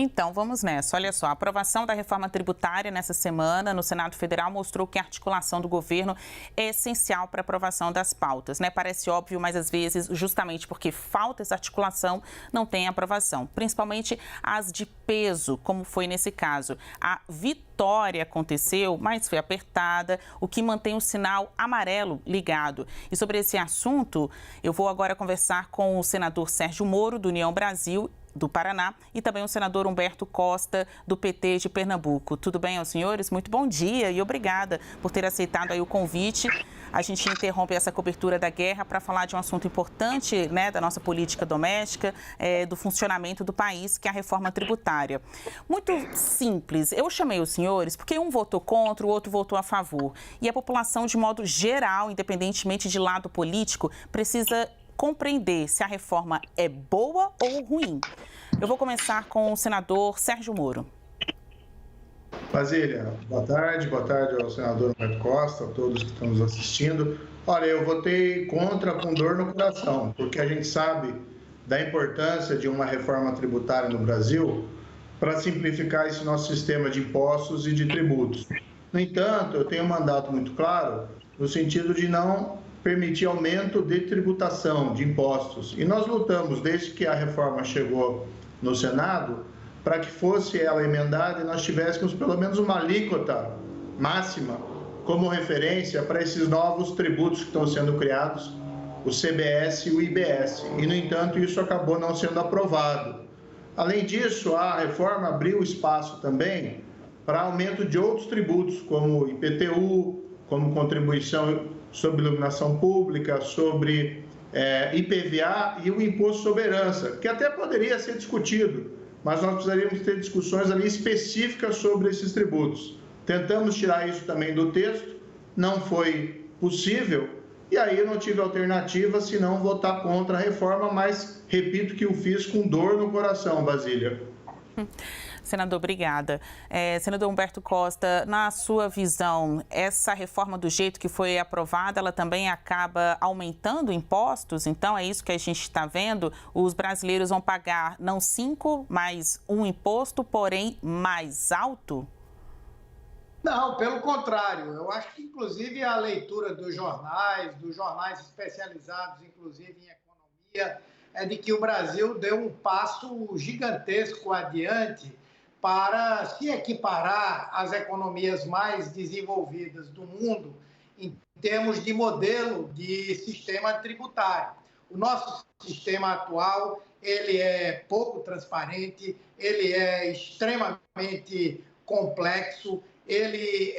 Então, vamos nessa. Olha só, a aprovação da reforma tributária nessa semana no Senado Federal mostrou que a articulação do governo é essencial para a aprovação das pautas, né? Parece óbvio, mas às vezes, justamente porque falta essa articulação, não tem aprovação. Principalmente as de peso, como foi nesse caso. A vitória aconteceu, mas foi apertada, o que mantém o sinal amarelo ligado. E sobre esse assunto, eu vou agora conversar com o senador Sérgio Moro, do União Brasil, do Paraná, e também o senador Humberto Costa, do PT de Pernambuco. Tudo bem aos senhores? Muito bom dia e obrigada por ter aceitado aí o convite. A gente interrompe essa cobertura da guerra para falar de um assunto importante, né, da nossa política doméstica, do funcionamento do país, que é a reforma tributária. Muito simples. Eu chamei os senhores porque um votou contra, o outro votou a favor. E a população, de modo geral, independentemente de lado político, precisa compreender se a reforma é boa ou ruim. Eu vou começar com o senador Sérgio Moro. Basília, boa tarde ao senador Humberto Costa, a todos que estão nos assistindo. Olha, eu votei contra com dor no coração, porque a gente sabe da importância de uma reforma tributária no Brasil para simplificar esse nosso sistema de impostos e de tributos. No entanto, eu tenho um mandato muito claro no sentido de não permitir aumento de tributação, de impostos. E nós lutamos, desde que a reforma chegou no Senado, para que fosse ela emendada e nós tivéssemos pelo menos uma alíquota máxima como referência para esses novos tributos que estão sendo criados, o CBS e o IBS. E, no entanto, isso acabou não sendo aprovado. Além disso, a reforma abriu espaço também para aumento de outros tributos, como IPTU, como contribuição sobre iluminação pública, sobre IPVA e o imposto sobre herança, que até poderia ser discutido, mas nós precisaríamos ter discussões ali específicas sobre esses tributos. Tentamos tirar isso também do texto, não foi possível, e aí eu não tive alternativa senão votar contra a reforma, mas repito que o fiz com dor no coração, Basília. Senador, obrigada. Senador Humberto Costa, na sua visão, essa reforma do jeito que foi aprovada, ela também acaba aumentando impostos? Então, é isso que a gente está vendo? Os brasileiros vão pagar não 5, mas um imposto, porém mais alto? Não, pelo contrário. Eu acho que, inclusive, a leitura dos jornais especializados, inclusive em economia, é de que o Brasil deu um passo gigantesco adiante para se equiparar às economias mais desenvolvidas do mundo em termos de modelo de sistema tributário. O nosso sistema atual, ele é pouco transparente, ele é extremamente complexo, ele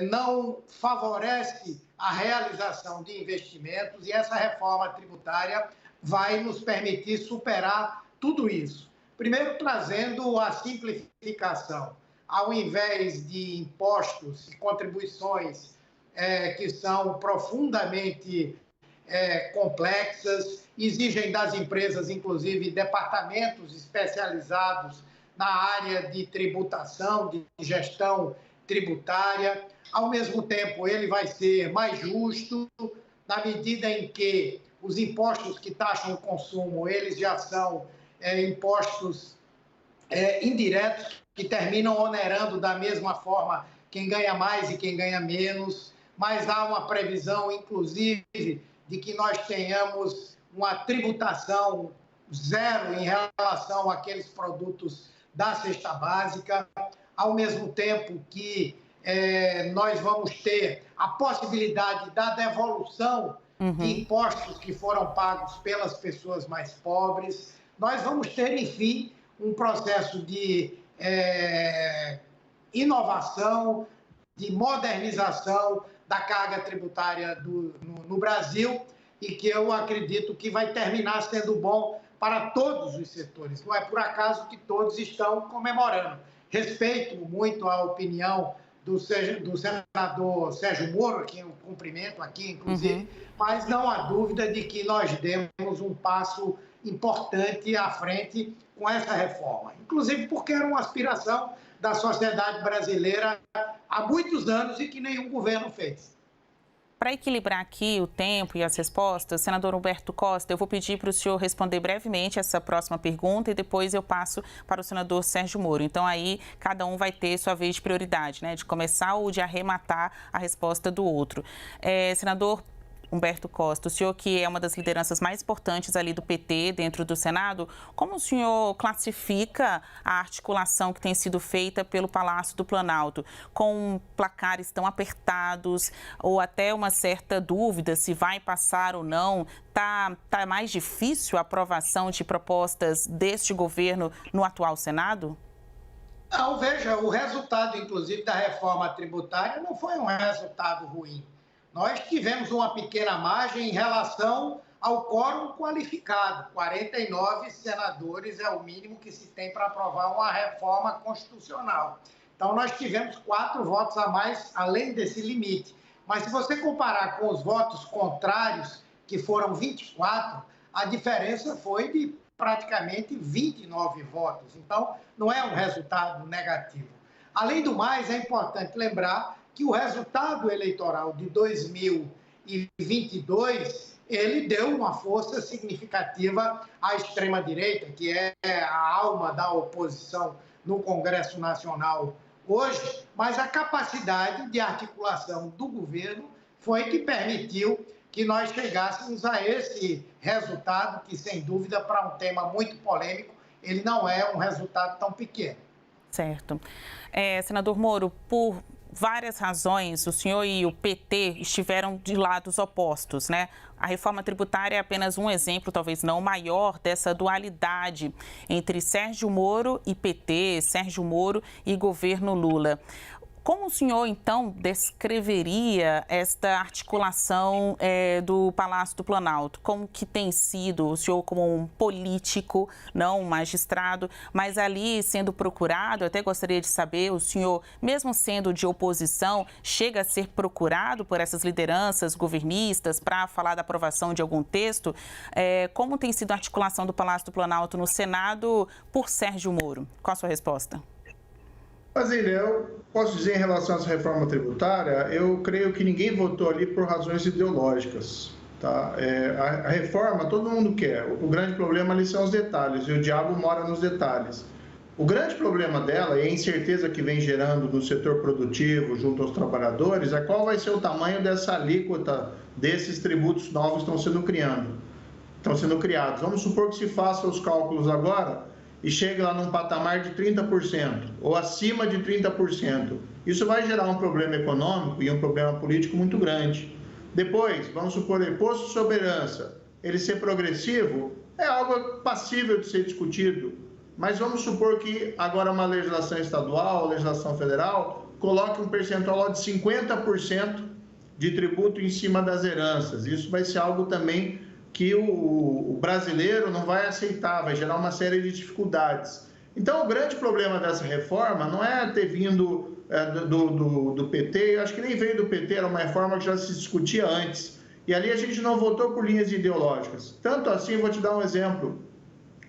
não favorece a realização de investimentos e essa reforma tributária vai nos permitir superar tudo isso. Primeiro, trazendo a simplificação. Ao invés de impostos e contribuições que são profundamente complexas, exigem das empresas, inclusive, departamentos especializados na área de tributação, de gestão tributária. Ao mesmo tempo, ele vai ser mais justo, na medida em que os impostos que taxam o consumo, eles já são impostos indiretos, que terminam onerando da mesma forma quem ganha mais e quem ganha menos, mas há uma previsão, inclusive, de que nós tenhamos uma tributação zero em relação àqueles produtos da cesta básica, ao mesmo tempo que nós vamos ter a possibilidade da devolução de impostos que foram pagos pelas pessoas mais pobres. Nós vamos ter, enfim, um processo de inovação, de modernização da carga tributária no Brasil e que eu acredito que vai terminar sendo bom para todos os setores. Não é por acaso que todos estão comemorando. Respeito muito a opinião do senador Sérgio Moro, a quem eu cumprimento aqui, inclusive, mas não há dúvida de que nós demos um passo importante à frente com essa reforma. Inclusive porque era uma aspiração da sociedade brasileira há muitos anos e que nenhum governo fez. para equilibrar aqui o tempo e as respostas, senador Humberto Costa, eu vou pedir para o senhor responder brevemente essa próxima pergunta e depois eu passo para o senador Sérgio Moro. Então, aí, cada um vai ter sua vez de prioridade, né? De começar ou de arrematar a resposta do outro. Senador Humberto Costa, o senhor que é uma das lideranças mais importantes ali do PT dentro do Senado, como o senhor classifica a articulação que tem sido feita pelo Palácio do Planalto, com placares tão apertados ou até uma certa dúvida se vai passar ou não? Tá mais difícil a aprovação de propostas deste governo no atual Senado? Não, veja, o resultado, inclusive, da reforma tributária não foi um resultado ruim. Nós tivemos uma pequena margem em relação ao quórum qualificado. 49 senadores é o mínimo que se tem para aprovar uma reforma constitucional. Então, nós tivemos 4 votos a mais, além desse limite. Mas, se você comparar com os votos contrários, que foram 24, a diferença foi de praticamente 29 votos. Então, não é um resultado negativo. Além do mais, é importante lembrar que o resultado eleitoral de 2022, ele deu uma força significativa à extrema-direita, que é a alma da oposição no Congresso Nacional hoje, mas a capacidade de articulação do governo foi que permitiu que nós chegássemos a esse resultado, que, sem dúvida, para um tema muito polêmico, ele não é um resultado tão pequeno. Certo. Senador Moro, por várias razões, o senhor e o PT estiveram de lados opostos, né? A reforma tributária é apenas um exemplo, talvez não o maior, dessa dualidade entre Sérgio Moro e PT, Sérgio Moro e governo Lula. Como o senhor, então, descreveria esta articulação do Palácio do Planalto? Como que tem sido, o senhor como um político, não um magistrado, mas ali sendo procurado, eu até gostaria de saber, o senhor, mesmo sendo de oposição, chega a ser procurado por essas lideranças governistas para falar da aprovação de algum texto? Como tem sido a articulação do Palácio do Planalto no Senado por Sérgio Moro? Qual a sua resposta? Brasília, eu posso dizer em relação a essa reforma tributária, eu creio que ninguém votou ali por razões ideológicas. Tá? A reforma todo mundo quer, o grande problema ali são os detalhes, e o diabo mora nos detalhes. O grande problema dela, e a incerteza que vem gerando no setor produtivo, junto aos trabalhadores, é qual vai ser o tamanho dessa alíquota desses tributos novos que estão sendo criados. Vamos supor que se faça os cálculos agora e chegue lá num patamar de 30%, ou acima de 30%. Isso vai gerar um problema econômico e um problema político muito grande. Depois, vamos supor, o imposto sobre herança, ele ser progressivo, é algo passível de ser discutido, mas vamos supor que agora uma legislação estadual, legislação federal, coloque um percentual de 50% de tributo em cima das heranças. Isso vai ser algo também que o brasileiro não vai aceitar, vai gerar uma série de dificuldades. Então, o grande problema dessa reforma não é ter vindo do PT, eu acho que nem veio do PT, era uma reforma que já se discutia antes. E ali a gente não votou por linhas ideológicas. Tanto assim, vou te dar um exemplo.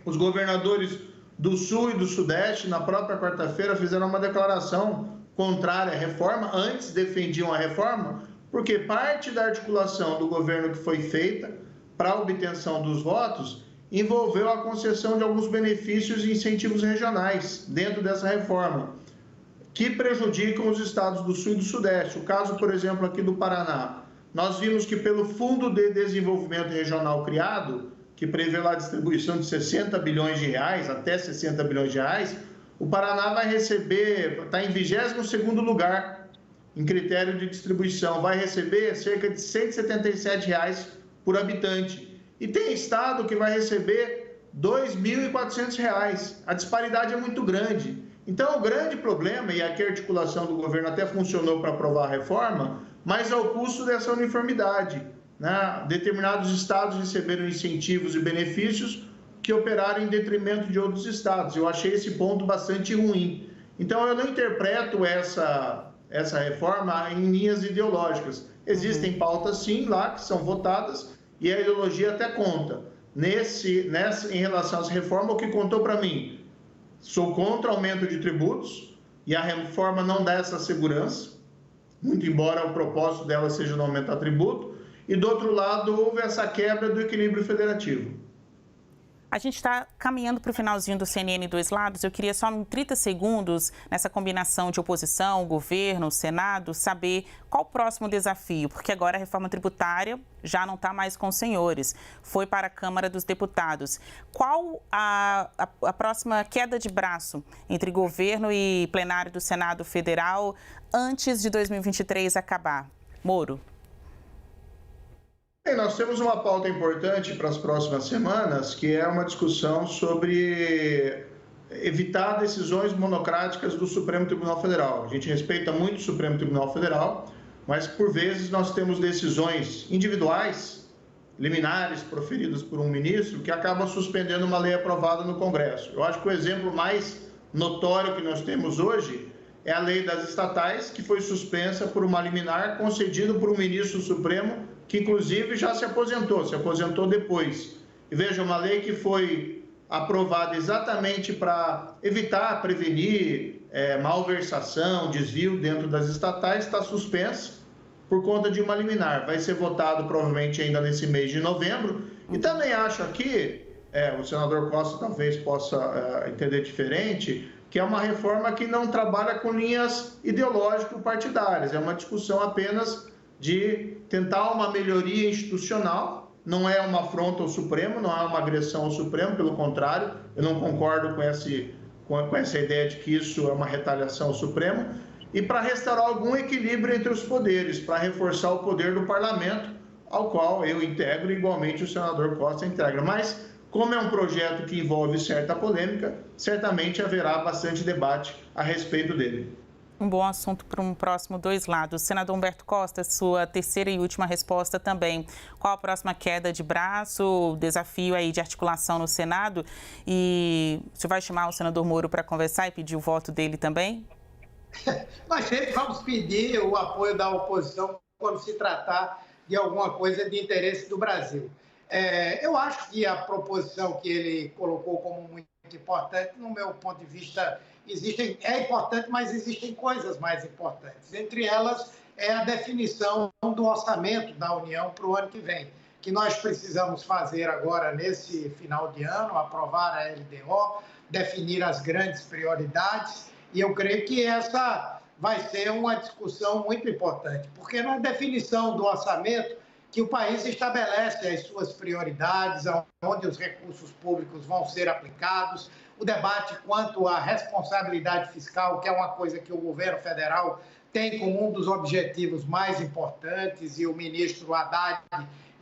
Os governadores do Sul e do Sudeste, na própria quarta-feira, fizeram uma declaração contrária à reforma, antes defendiam a reforma, porque parte da articulação do governo que foi feita para a obtenção dos votos, envolveu a concessão de alguns benefícios e incentivos regionais dentro dessa reforma, que prejudicam os estados do Sul e do Sudeste. O caso, por exemplo, aqui do Paraná, nós vimos que pelo Fundo de Desenvolvimento Regional criado, que prevê lá a distribuição de 60 bilhões de reais, até 60 bilhões de reais, o Paraná vai receber, está em 22º lugar em critério de distribuição, vai receber cerca de R$ 177 por habitante. E tem estado que vai receber R$ 2.400. A disparidade é muito grande. Então, o grande problema, e aqui a articulação do governo até funcionou para aprovar a reforma, mas é o custo dessa uniformidade, né? Determinados estados receberam incentivos e benefícios que operaram em detrimento de outros estados. Eu achei esse ponto bastante ruim. Então, eu não interpreto essa reforma em linhas ideológicas. Existem pautas, sim, lá que são votadas e a ideologia até conta. Em relação às reformas, o que contou para mim? Sou contra o aumento de tributos e a reforma não dá essa segurança. muito embora o propósito dela seja não aumentar tributo, e do outro lado houve essa quebra do equilíbrio federativo. A gente está caminhando para o finalzinho do CNN Dois Lados. Eu queria só em 30 segundos, nessa combinação de oposição, governo, Senado, saber qual o próximo desafio, porque agora a reforma tributária já não está mais com os senhores, foi para a Câmara dos Deputados. Qual a próxima queda de braço entre governo e plenário do Senado Federal antes de 2023 acabar? Moro. Nós temos uma pauta importante para as próximas semanas, que é uma discussão sobre evitar decisões monocráticas do Supremo Tribunal Federal. A gente respeita muito o Supremo Tribunal Federal, mas por vezes nós temos decisões individuais, liminares, proferidas por um ministro, que acabam suspendendo uma lei aprovada no Congresso. Eu acho que o exemplo mais notório que nós temos hoje é a lei das estatais, que foi suspensa por uma liminar concedida por um ministro do Supremo, que inclusive já se aposentou depois. E veja, uma lei que foi aprovada exatamente para evitar, prevenir malversação, desvio dentro das estatais, está suspensa por conta de uma liminar. Vai ser votado provavelmente ainda nesse mês de novembro. E também acho aqui, o senador Costa talvez possa entender diferente, que é uma reforma que não trabalha com linhas ideológico-partidárias, é uma discussão apenas de tentar uma melhoria institucional, não é uma afronta ao Supremo, não é uma agressão ao Supremo, pelo contrário, eu não concordo com essa ideia de que isso é uma retaliação ao Supremo, e para restaurar algum equilíbrio entre os poderes, para reforçar o poder do Parlamento, ao qual eu integro, igualmente o senador Costa integra. Mas, como é um projeto que envolve certa polêmica, certamente haverá bastante debate a respeito dele. Um bom assunto para um próximo Dois Lados. Senador Humberto Costa, sua terceira e última resposta também. Qual a próxima queda de braço, desafio aí de articulação no Senado? E você vai chamar o senador Moro para conversar e pedir o voto dele também? Nós sempre vamos pedir o apoio da oposição quando se tratar de alguma coisa de interesse do Brasil. Eu acho que a proposição que ele colocou como muito importante, no meu ponto de vista, é importante, mas existem coisas mais importantes. Entre elas é a definição do orçamento da União para o ano que vem, que nós precisamos fazer agora nesse final de ano, aprovar a LDO, definir as grandes prioridades, e eu creio que essa vai ser uma discussão muito importante, porque na definição do orçamento que o país estabelece as suas prioridades, onde os recursos públicos vão ser aplicados, o debate quanto à responsabilidade fiscal, que é uma coisa que o governo federal tem como um dos objetivos mais importantes, e o ministro Haddad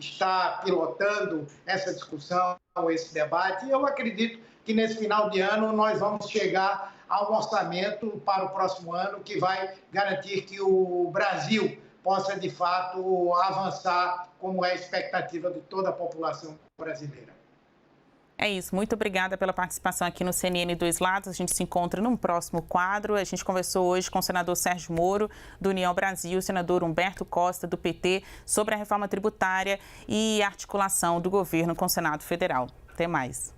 está pilotando essa discussão, esse debate. E eu acredito que nesse final de ano nós vamos chegar a um orçamento para o próximo ano que vai garantir que o Brasil possa, de fato, avançar como é a expectativa de toda a população brasileira. É isso. Muito obrigada pela participação aqui no CNN Dois Lados. A gente se encontra num próximo quadro. A gente conversou hoje com o senador Sérgio Moro, do União Brasil, o senador Humberto Costa, do PT, sobre a reforma tributária e a articulação do governo com o Senado Federal. Até mais.